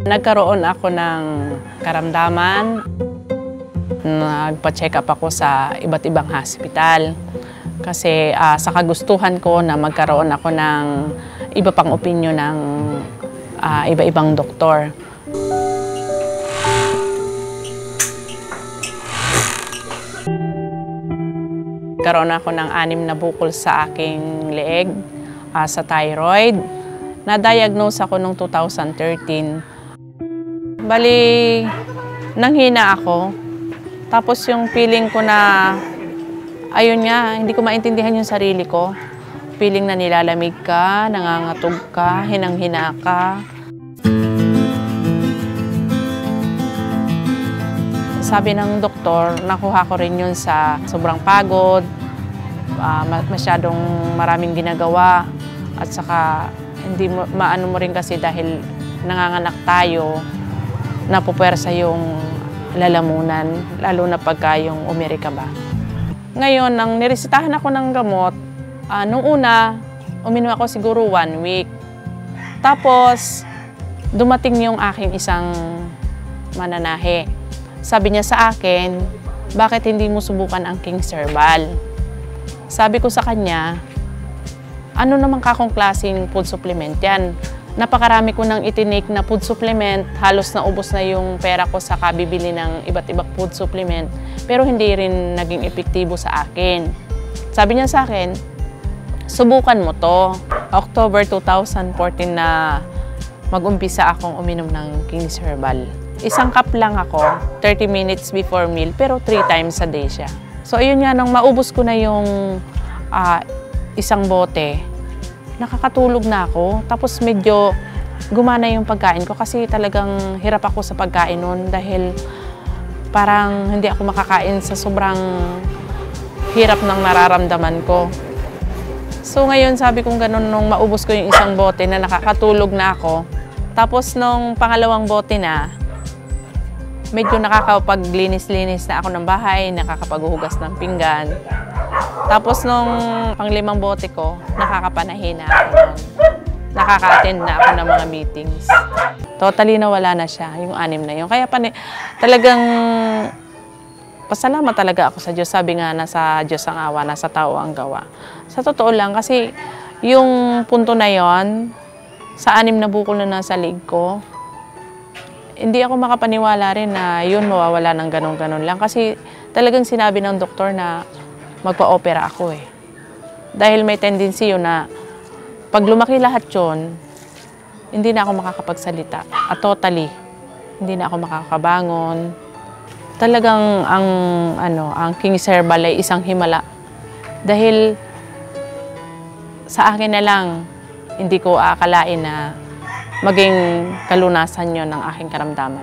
Nagkaroon ako ng karamdaman. Nagpa-check up ako sa iba't ibang hospital. Kasi sa kagustuhan ko na magkaroon ako ng iba pang opinyon ng iba-ibang doktor. Nagkaroon ako ng 6 na bukol sa aking leeg, sa thyroid. Na-diagnose ako noong 2013. Bali, nanghina ako. Tapos yung feeling ko na, ayun nga, hindi ko maintindihan yung sarili ko. Feeling na nilalamig ka, nangangatog ka, hinang-hina ka. Sabi ng doktor, nakuha ko rin yun sa sobrang pagod, masyadong maraming ginagawa, at saka hindi maano mo rin kasi dahil nanganganak tayo, napupwersa yung lalamunan, lalo na pagka yung umiri ka ba. Ngayon, nang niresetahan ako ng gamot, nung una, uminom ako siguro 1 week. Tapos, dumating yung aking isang mananahe. Sabi niya sa akin, bakit hindi mo subukan ang King's Herbal? Sabi ko sa kanya, ano naman kakong klaseng food supplement yan? Napakarami ko nang itinake na food supplement, halos naubos na yung pera ko sa kabibili ng iba't ibang food supplement, pero hindi rin naging epektibo sa akin. Sabi niya sa akin, subukan mo to. October 2014 na mag-umpisa akong uminom ng King's Herbal. Isang cup lang ako, 30 minutes before meal, pero 3 times a day siya. So ayun nga, nang maubos ko na yung isang bote, nakakatulog na ako. Tapos medyo gumana yung pagkain ko kasi talagang hirap ako sa pagkain nun dahil parang hindi ako makakain sa sobrang hirap ng nararamdaman ko. So ngayon sabi kong ganun, nung maubos ko yung isang bote na nakakatulog na ako, tapos nung pangalawang bote na, medyo nakakapaglinis-linis na ako ng bahay, nakakapaghuhugas ng pinggan. Tapos nung pang-5 bote ko, nakakapanahin na ako. Nakaka-attend na ako ng mga meetings. Totally nawala na siya, yung 6 na yun. Kaya talagang pasalamat talaga ako sa Diyos. Sabi nga, nasa Diyos ang awa, nasa tao ang gawa. Sa totoo lang, kasi yung punto na yon, sa 6 na bukol na nasa leg ko, hindi ako makapaniwala rin na yun mawawala ng ganon-ganon lang. Kasi talagang sinabi ng doktor na magpa-opera ako eh. Dahil may tendency yun na pag lumaki lahat yun, hindi na ako makakapagsalita. At totally, hindi na ako makakabangon. Talagang ang King's Herbal ay isang himala. Dahil sa akin na lang, hindi ko aakalain na maging kalunasan yon ng aking karamdaman.